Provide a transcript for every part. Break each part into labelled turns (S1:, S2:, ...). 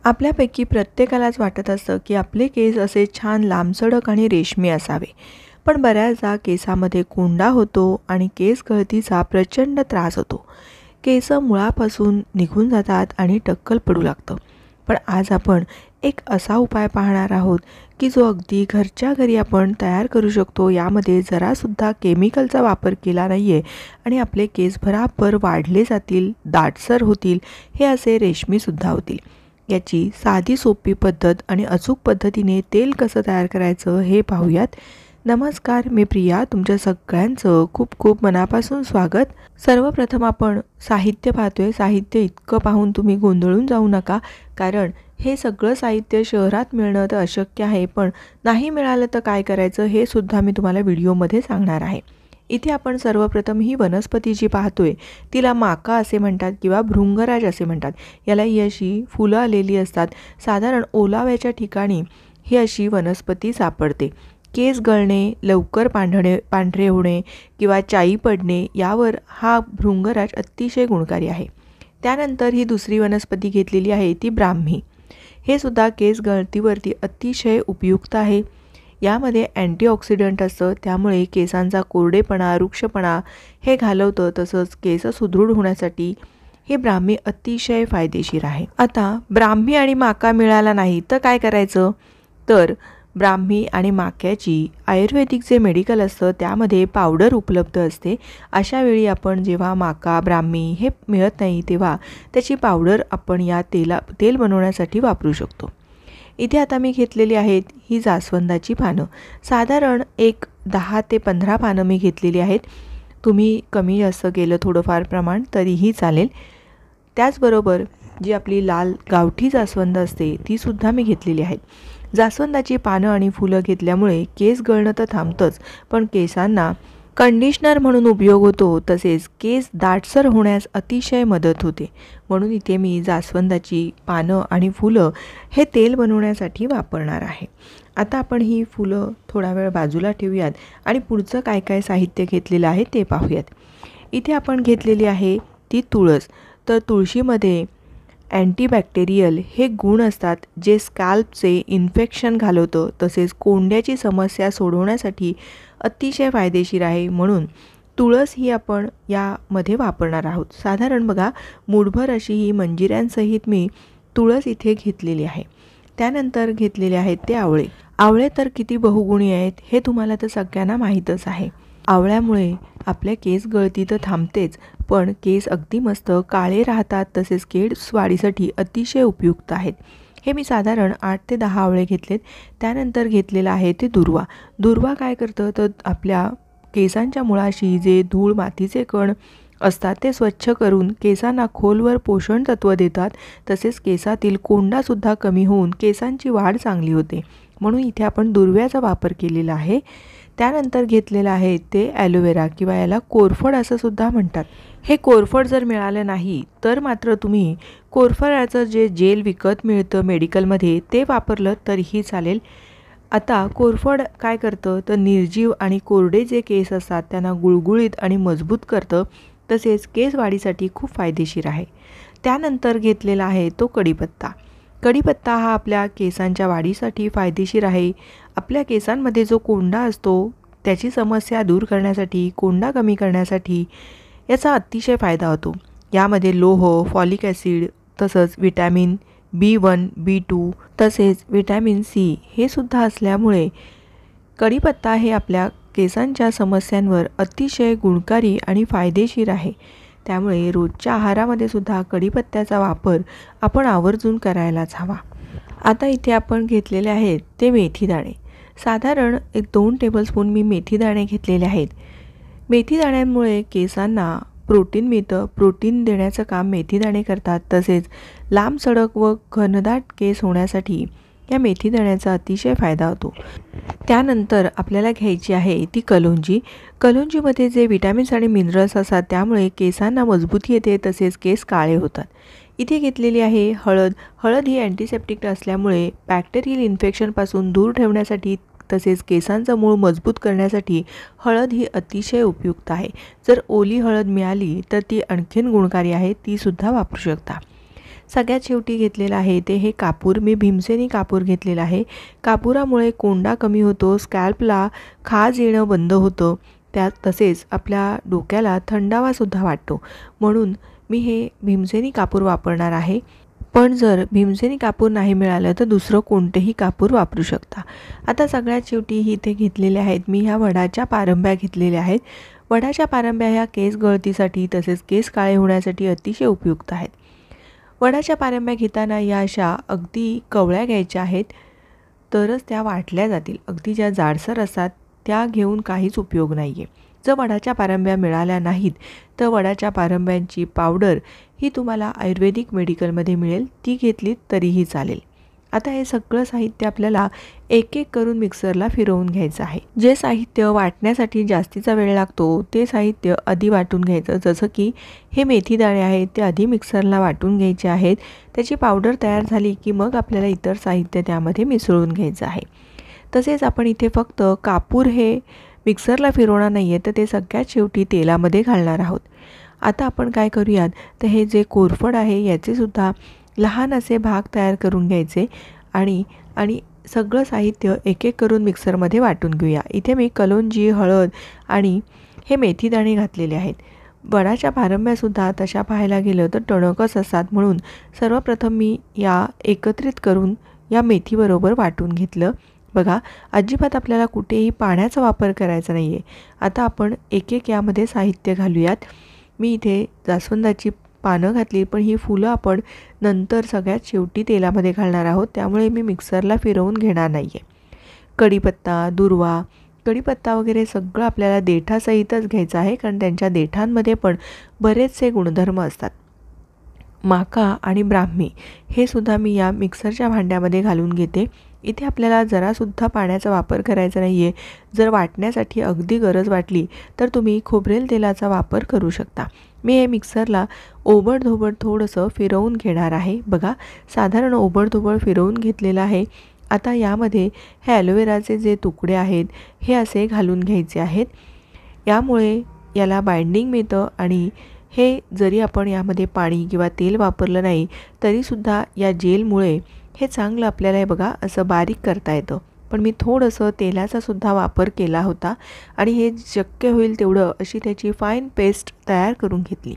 S1: आपल्यापैकी प्रत्येकालाच वाटत असतं की आपले केस असे छान लांबसडक आणि रेशमी असावे. पण बऱ्याचदा केसामध्ये कोंडा होतो आणि केस गळतीचा प्रचंड त्रास होतो. केस मुळापासून निघून जातात आणि टक्कल पडू लागतं. पण आज आपण एक असा उपाय पाहणार आहोत की जो अगदी घरच्या घरी आपण तयार करू शकतो. यामध्ये जरासुद्धा केमिकलचा वापर केला नाही आहे आणि आपले केस भराभर वाढले जातील, दाटसर होतील, हे असे रेशमीसुद्धा होतील. याची साधी सोपी पद्धत आणि अचूक पद्धतीने तेल कसं तयार करायचं हे पाहूयात. नमस्कार, मी प्रिया, तुमच्या सगळ्यांचं खूप खूप मनापासून स्वागत. सर्वप्रथम आपण साहित्य पाहतोय. साहित्य इतकं पाहून तुम्ही गोंधळून जाऊ नका, कारण हे सगळं साहित्य शहरात मिळणं तर अशक्य आहे. पण नाही मिळालं तर काय करायचं हे सुद्धा मी तुम्हाला व्हिडिओमध्ये सांगणार आहे. इथे आपण सर्वप्रथम ही वनस्पती जी पाहतोय तिला माका असे म्हणतात किंवा भृंगराज असे म्हणतात. याला ही अशी फुलं आलेली असतात. साधारण ओलाव्याच्या ठिकाणी ही अशी वनस्पती सापडते. केस गळणे, लवकर पांढरे होणे किंवा चाई पडणे यावर हा भृंगराज अतिशय गुणकारी आहे. त्यानंतर ही दुसरी वनस्पती घेतलेली आहे ती ब्राह्मी. हे सुद्धा केस गळतीवरती अतिशय उपयुक्त आहे. यामध्ये अँटीऑक्सिडंट असतं, त्यामुळे केसांचा कोरडेपणा, रुक्षपणा हे घालवतं. तसंच केस सुदृढ होण्यासाठी हे ब्राह्मी अतिशय फायदेशीर आहे. आता ब्राह्मी आणि माका मिळाला नाही तर काय करायचं? तर ब्राह्मी आणि माक्याची आयुर्वेदिक जे मेडिकल असतं त्यामध्ये पावडर उपलब्ध असते. अशा वेळी आपण जेव्हा माका, ब्राह्मी हे मिळत नाही तेव्हा त्याची पावडर आपण या तेल बनवण्यासाठी वापरू शकतो. इथे आता मी घेतलेली आहेत ही जास्वंदाची पानं. साधारण एक 10 ते 15 पानं मी घेतलेली आहेत. तुम्ही कमी जास्त केलं थोडंफार प्रमाण तरीही चालेल. त्याचबरोबर जी आपली लाल गावठी जास्वंद असते तीसुद्धा मी घेतलेली आहेत. जास्वंदाची पानं आणि फुलं घेतल्यामुळे केस गळणं तर थांबतंच, पण केसांना कंडिशनर म्हणून उपयोग होतो. तसेच केस दाटसर होण्यास अतिशय मदत होते. म्हणून इथे मी जास्वंदाची पानं आणि फुलं हे तेल बनवण्यासाठी वापरणार आहे. आता आपण ही फुलं थोडा वेळ बाजूला ठेवूयात आणि पुढचं काय काय साहित्य घेतलेलं आहे ते पाहूयात. इथे आपण घेतलेली आहे ती तुळस. तर तुळशीमध्ये अँटीबॅक्टेरियल हे गुण असतात जे स्कॅल्पचे इन्फेक्शन घालवतं. तसेच कोंड्याची समस्या सोडवण्यासाठी अतिशय फायदेशीर आहे. म्हणून तुळस ही आपण यामध्ये वापरणार आहोत. साधारण बघा मूठभर अशी ही मंजिऱ्यांसहित मी तुळस इथे घेतलेली आहे. त्यानंतर घेतलेले आहेत ते आवळे. आवळे तर किती बहुगुणी आहेत हे तुम्हाला तर सगळ्यांना माहीतच आहे. आवळ्यामुळे आपल्या केस गळती तर थांबतेच, पण केस अगदी मस्त काळे राहतात. तसेच केस वाढीसाठी अतिशय उपयुक्त आहेत. हे मी साधारण 8 ते 10 आवळे घेतलेत. त्यानंतर घेतलेलं आहे ते दुर्वा. दुर्वा काय करतं तर आपल्या केसांच्या मुळाशी जे धूळ मातीचे कण असतात ते स्वच्छ करून केसांना खोलवर पोषण तत्व देतात. तसेच केसातील कोंडासुद्धा कमी होऊन केसांची वाढ चांगली होते. म्हणून इथे आपण दुर्व्याचा वापर केलेला आहे. त्यानंतर घेतलेलं आहे ते ॲलोवेरा किंवा याला कोरफड असं सुद्धा म्हणतात. हे कोरफड जर मिळालं नाही तर मात्र तुम्ही कोरफडाचं जे जेल विकत मिळतं मेडिकलमध्ये ते वापरलं तरीही चालेल. आता कोरफड काय करतं तर निर्जीव आणि कोरडे जे केस असतात त्यांना गुळगुळीत आणि मजबूत करतं. तसेच केस वाढीसाठी खूप फायदेशीर आहे. त्यानंतर घेतलेला आहे तो कढीपत्ता. कढीपत्ता हा आपल्या केसांच्या वाढीसाठी फायदेशीर आहे. आपल्या केसांमध्ये जो कोंडा असतो त्याची समस्या दूर करण्यासाठी, कोंडा कमी करण्यासाठी याचा अतिशय फायदा होतो. यामध्ये लोह, फॉलिक ॲसिड, तसंच विटॅमिन B1, B2 तसेच विटॅमिन C हे सुद्धा असल्यामुळे कढीपत्ता हे आपल्या केसांच्या समस्यांवर अतिशय गुणकारी आणि फायदेशीर आहे. त्यामुळे रोजच्या आहारामध्ये सुद्धा कढीपत्त्याचा वापर आपण आवर्जून करायलाच हवा. आता इथे आपण घेतलेले आहेत ते मेथीदाणे. साधारण 2 टेबलस्पून मी मेथीदाणे घेतलेले आहेत. मेथीदाण्यांमुळे केसांना प्रोटीन मिळतं. प्रोटीन देण्याचं काम मेथीदाणे करतात. तसेच लांब सडक व घनदाट केस होण्यासाठी या मेथीदाण्याचा अतिशय फायदा होतो. त्यानंतर आपल्याला घ्यायची आहे ती कलोंजी. कलोंजीमध्ये जे विटॅमिन्स आणि मिनरल्स असतात त्यामुळे केसांना मजबूती येते. तसेच केस काळे होतात. इथे घेतलेली आहे हळद. हळद ही अँटीसेप्टिक असल्यामुळे बॅक्टेरियल इन्फेक्शनपासून दूर ठेवण्यासाठी तसेच केसांचं मूळ मजबूत करण्यासाठी हळद ही अतिशय उपयुक्त आहे. जर ओली हळद मिळाली तर ती आणखीन गुणकारी आहे, ती सुद्धा वापरू शकता. सगळ्यात शेवटी घेतलेलं आहे ते हे कापूर. मी भीमसेनी कापूर घेतलेला आहे. कापुरामुळे कोंडा कमी होतो, स्कॅल्पला खाज येणं बंद होतं, त्यात तसेच आपल्या डोक्याला थंडावासुद्धा वाटतो. म्हणून मी हे भीमसेनी कापूर वापरणार आहे. पण जर भीमसेनी कापूर नाही मिळालं तर दुसरं कोणतेही कापूर वापरू शकता. आता सगळ्यात शेवटी इथे घेतलेले आहेत मी ह्या वडाच्या पारंब्या घेतलेल्या आहेत. वडाच्या पारंब्या ह्या केस गळतीसाठी तसेच केस काळे होण्यासाठी अतिशय उपयुक्त आहेत. वडाच्या पारंब्या घेताना या अशा अगदी कवळ्या घ्यायच्या आहेत, तरच त्या वाटल्या जातील. अगदी ज्या जाडसर असतात त्या घेऊन काहीच उपयोग नाही आहे. जर वडाच्या पारंब्या मिळाल्या नाहीत तर वडाच्या पारंब्यांची पावडर ही तुम्हाला आयुर्वेदिक मेडिकलमध्ये मिळेल, ती घेतलीत तरीही चालेल. आता हे सगळं साहित्य आपल्याला एक एक करून मिक्सरला फिरवून घ्यायचं आहे. जे साहित्य वाटण्यासाठी जास्तीचा वेळ लागतो ते साहित्य आधी वाटून घ्यायचं. जसं की हे मेथी दाणे आहेत ते आधी मिक्सरला वाटून घ्यायचे आहेत. त्याची पावडर तयार झाली की मग आपल्याला इतर साहित्य त्यामध्ये मिसळून घ्यायचं आहे. तसेच आपण इथे फक्त कापूर हे मिक्सरला फिरवणार नाही आहे, तर ते सगळ्यात शेवटी तेलामध्ये घालणार आहोत. आता आपण काय करूयात, तर हे जे कोरफड आहे याचेसुद्धा लहान असे भाग तयार करून घ्यायचे आणि आणि सगळं साहित्य एक एक करून मिक्सरमध्ये वाटून घेऊया. इथे मी कलोंजी, हळद आणि हे मेथीदाणे घातलेले आहेत. वडाच्या पारंब्यासुद्धा तशा पाहायला गेलं तर टणकच असतात, म्हणून सर्वप्रथम मी या एकत्रित करून या मेथीबरोबर वाटून घेतलं. बघा, अजिबात आपल्याला कुठेही पाण्याचा वापर करायचा नाही आहे. आता आपण एक एक यामध्ये साहित्य घालूयात. मी इथे जास्वंदाची पानं घातली, पण ही फुलं आपण नंतर सगळ्यात शेवटी तेलामध्ये घालणार आहोत, त्यामुळे मी मिक्सरला फिरवून घेणार नाही आहे. कढीपत्ता, दुर्वा, कढीपत्ता वगैरे सगळं आपल्याला देठासहितच घ्यायचं आहे, कारण त्यांच्या देठांमध्ये पण बरेचसे गुणधर्म असतात. माका आणि ब्राह्मी हे सुद्धा मी या मिक्सरच्या भांड्यामध्ये घालून घेते. इथे आपल्याला जरासुद्धा पाण्याचा वापर करायचा नाही आहे. जर वाटण्यासाठी अगदी गरज वाटली तर तुम्ही खोबरेल तेलाचा वापर करू शकता. मी हे मिक्सरला ओबडधोबड थोडंसं फिरवून घेणार आहे. बघा, साधारण ओबडधोबड फिरवून घेतलेलं आहे. आता यामध्ये हे ॲलोवेराचे जे तुकडे आहेत हे असे घालून घ्यायचे आहेत. यामुळे याला बाइंडिंग मिळतं आणि हे जरी आपण यामध्ये पाणी किंवा तेल वापरलं नाही तरीसुद्धा या जेलमुळे हे चांगलं आपल्याला हे बघा असं बारीक करता येतं. पण मी थोडंसं तेलाचा सुद्धा वापर केला होता आणि हे शक्य होईल तेवढं अशी त्याची फाईन पेस्ट तयार करून घेतली.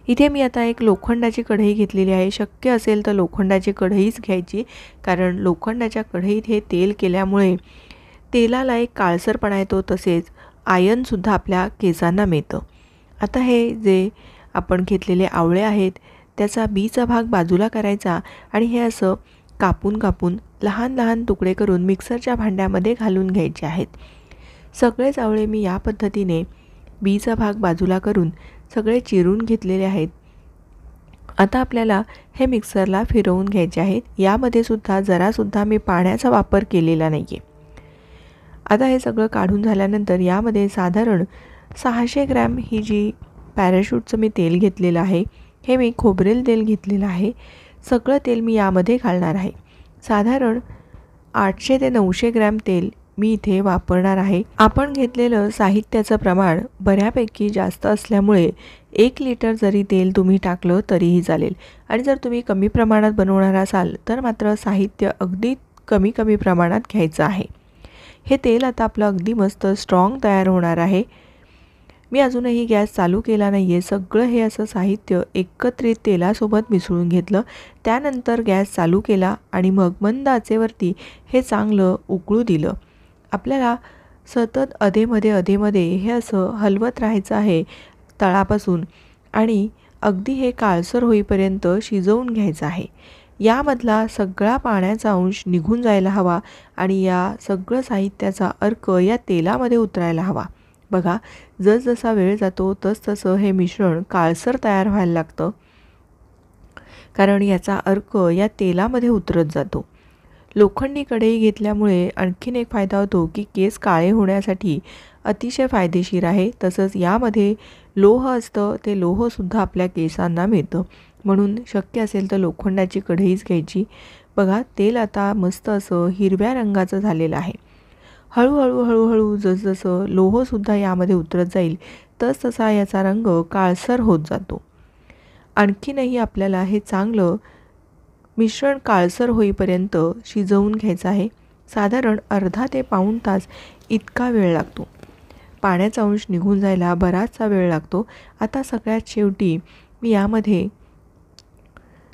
S1: इथे मी आता एक लोखंडाची कढई घेतलेली आहे. शक्य असेल तर लोखंडाची कढईच घ्यायची, कारण लोखंडाच्या कढईत हे तेल केल्यामुळे तेलाला एक काळसरपणा येतो, तसेच आयर्नसुद्धा आपल्या केसांना मिळतं. आता हे जे आपण घेतलेले आवळे आहेत त्याचा बीचा भाग बाजूला करायचा आणि हे असं कापून कापून लहान लहान तुकडे करून मिक्सरच्या भांड्यामध्ये घालून घ्यायचे आहेत. सगळेच आवळे मी या पद्धतीने बीचा भाग बाजूला करून सगळे चिरून घेतलेले आहेत. आता आपल्याला हे मिक्सरला फिरवून घ्यायचे आहेत. यामध्ये सुद्धा जरासुद्धा मी पाण्याचा वापर केलेला नाही आहे. आता हे सगळं काढून झाल्यानंतर यामध्ये साधारण 600 ग्रॅम ही जी पॅराशूटचं मी तेल घेतलेलं आहे, हे मी खोबरेल तेल घेतलेलं आहे. सगळं तेल मी यामध्ये घालणार आहे. साधारण 800 ते 900 ग्रॅम तेल मी इथे वापरणार आहे. आपण घेतलेलं साहित्याचं प्रमाण बऱ्यापैकी जास्त असल्यामुळे 1 लिटर जरी तेल तुम्ही टाकलं तरीही चालेल. आणि जर तुम्ही कमी प्रमाणात बनवणार असाल तर मात्र साहित्य अगदी कमी कमी प्रमाणात घ्यायचं आहे. हे तेल आता आपलं अगदी मस्त स्ट्रॉंग तयार होणार आहे. मी अजूनही गॅस चालू केला नाही आहे. सगळं हे असं साहित्य एकत्रित तेलासोबत मिसळून घेतलं. त्यानंतर गॅस चालू केला आणि मग मंद आचेवरती हे चांगलं उकळू दिलं. आपल्याला सतत अधेमध्ये हे असं हलवत राहायचं आहे तळापासून आणि अगदी हे काळसर होईपर्यंत शिजवून घ्यायचं आहे. यामधला सगळा पाण्याचा अंश निघून जायला हवा आणि या सगळं साहित्याचा अर्क या तेलामध्ये उतरायला हवा. बघा, जसजसा वेळ जातो तसतसं हे मिश्रण काळसर तयार व्हायला लागतं, कारण याचा अर्क या तेलामध्ये उतरत जातो. लोखंडी कढई घेतल्यामुळे आणखीन एक फायदा होतो की केस काळे होण्यासाठी अतिशय फायदेशीर आहे. तसंच यामध्ये लोह असतं, ते लोहसुद्धा आपल्या केसांना मिळतं. म्हणून शक्य असेल तर लोखंडाची कढईच घ्यायची. बघा, तेल आता मस्त असं हिरव्या रंगाचं झालेलं आहे. हळूहळू जसजसं लोहसुद्धा यामध्ये उतरत जाईल तसतसा याचा रंग काळसर होत जातो. आणखीनही आपल्याला हे चांगलं मिश्रण काळसर होईपर्यंत शिजवून घ्यायचं आहे. साधारण अर्धा ते पाऊण तास इतका वेळ लागतो. पाण्याचा अंश निघून जायला बराचसा वेळ लागतो. आता सगळ्यात शेवटी मी यामध्ये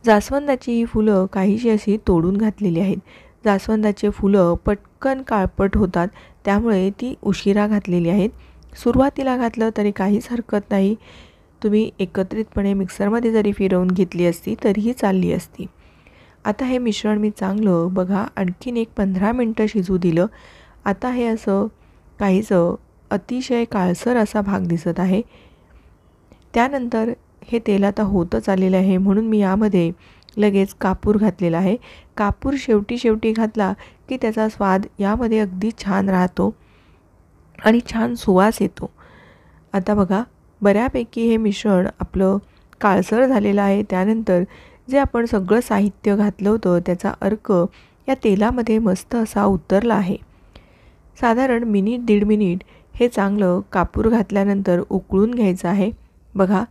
S1: जास्वंदाची ही फुलं काहीशी अशी तोडून घातलेली आहेत. जास्वंदाचे फुलं पटकन काळपट होतात, त्यामुळे ती उशिरा घातलेली आहेत. सुरुवातीला घातलं तरी काहीच हरकत नाही. तुम्ही एकत्रितपणे मिक्सरमध्ये जरी फिरवून घेतली असती तरीही चालली असती. आता हे मिश्रण मी चांगलं बघा आणखीन एक 15 मिनटं शिजू दिलं. आता हे असं काहीसं अतिशय काळसर असा भाग दिसत आहे. त्यानंतर हे तेल आता होतच आलेलं आहे, म्हणून मी यामध्ये लगेच कापूर घातलेला आहे. कापूर शेवटी घातला की त्याचा स्वाद यामध्ये अगदी छान राहतो आणि छान सुवास येतो. आता बघा बऱ्यापैकी हे मिश्रण आपलं काळसर झालेलं आहे. त्यानंतर जे आपण सगळं साहित्य घातलं होतं त्याचा अर्क या तेलामध्ये मस्त असा उतरला आहे. साधारण मिनिट दीड मिनिट हे चांगलं कापूर घातल्यानंतर उकळून घ्यायचं आहे. बघा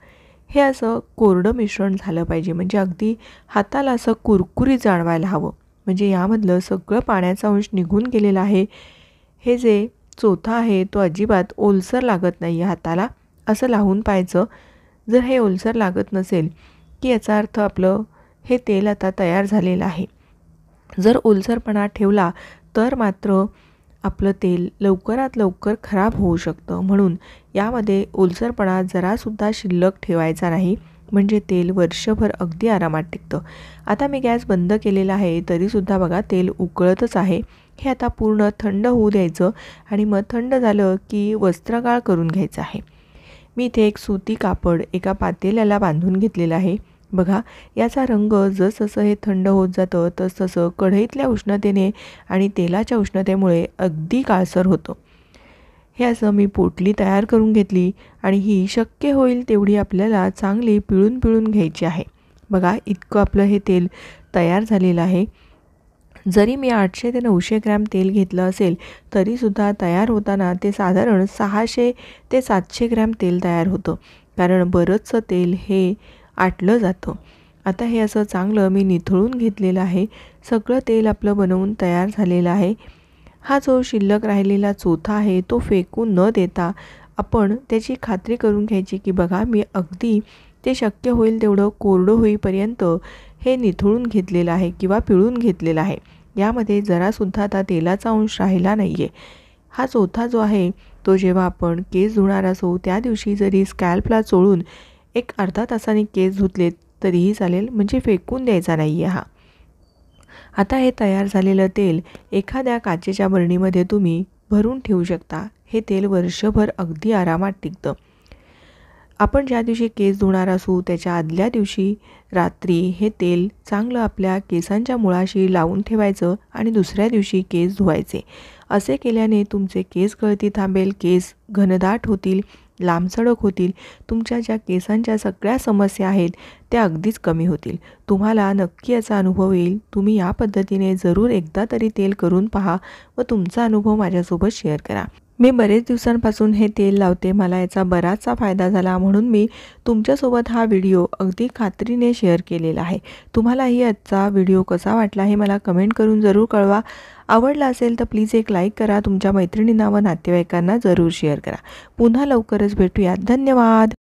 S1: हे असं कोरडं मिश्रण झालं पाहिजे, म्हणजे अगदी हाताला असं कुरकुरीत जाणवायला हवं. म्हणजे यामधलं सगळं पाण्याचा अंश निघून गेलेला आहे. हे जे चोथा आहे तो अजिबात ओलसर लागत नाही हाताला, असं लावून पाहायचं. जर हे ओलसर लागत नसेल की याचा अर्थ आपलं हे तेल आता तयार झालेलं आहे. जर ओलसरपणा ठेवला तर मात्र आपलं तेल लवकरात लवकर खराब होऊ शकतं. म्हणून यामध्ये ओलसरपणा जरासुद्धा शिल्लक ठेवायचा नाही, म्हणजे तेल वर्षभर अगदी आरामात टिकतं. आता मी गॅस बंद केलेला आहे, तरीसुद्धा बघा तेल उकळतच आहे. हे आता पूर्ण थंड होऊ द्यायचं आणि मग थंड झालं की वस्त्रगाळ करून घ्यायचं आहे. मी इथे एक सुती कापड एका पातेल्याला बांधून घेतलेलं आहे. बघा याचा रंग जसजसं हे थंड होत जातं तसतसं कढईतल्या उष्णतेने आणि तेलाच्या उष्णतेमुळे अगदी काळसर होतं. हे असं मी पोटली तयार करून घेतली आणि ही शक्य होईल तेवढी आपल्याला चांगली पिळून घ्यायची आहे. बघा इतकं आपलं हे तेल तयार झालेलं आहे. जरी मी 800 ते 900 ग्रॅम तेल घेतलं असेल तरीसुद्धा तयार होताना ते साधारण 600 ते 700 ग्रॅम तेल तयार होतं, कारण बरंचसं तेल हे आटलं जातं. आता हे असं चांगलं मी निथळून घेतलेलं आहे. सगळं तेल आपलं बनवून तयार झालेलं आहे. हा जो शिल्लक राहिलेला चोथा आहे तो फेकून न देता आपण त्याची खात्री करून घ्यायची की बघा मी अगदी ते शक्य होईल तेवढं कोरडं होईपर्यंत हे निथळून घेतलेलं आहे किंवा पिळून घेतलेलं आहे. यामध्ये जरासुद्धा आता तेलाचा अंश राहिला नाही आहे. हा चोथा जो आहे तो जेव्हा आपण केस धुणार असो त्या दिवशी जरी स्कॅल्पला चोळून एक अर्धा तासाने केस धुतलेत तरीही चालेल, म्हणजे फेकून द्यायचा नाही आहे हा. आता हे तयार झालेलं तेल एखाद्या काचेच्या बरणीमध्ये तुम्ही भरून ठेवू शकता. हे तेल वर्षभर अगदी आरामात टिकतं. आपण ज्या दिवशी केस धुणार असू त्याच्या आदल्या दिवशी रात्री हे तेल चांगलं आपल्या केसांच्या मुळाशी लावून ठेवायचं आणि दुसऱ्या दिवशी केस धुवायचे. असे केल्याने तुमचे केस गळती थांबेल, केस घनदाट होतील, लांबसडक होतील. तुमच्या ज्या केसांच्या सगळ्या समस्या आहेत त्या अगदीच कमी होतील. तुम्हाला नक्की याचा अनुभव येईल. तुम्ही या पद्धतीने जरूर एकदा तरी तेल करून पहा व तुमचा अनुभव माझ्यासोबत शेअर करा. मी बरेच दिवसांपासून हे तेल लावते, मला याचा बराचसा फायदा झाला, म्हणून मी तुमच्यासोबत हा व्हिडिओ अगदी खात्रीने शेअर केलेला आहे. तुम्हालाही आजचा व्हिडिओ कसा वाटला हे मला कमेंट करून जरूर कळवा. आवडला असेल तर प्लीज एक लाईक करा. तुमच्या मैत्रिणींना व नातेवाईकांना जरूर शेअर करा. पुन्हा लवकरच भेटूयात. धन्यवाद.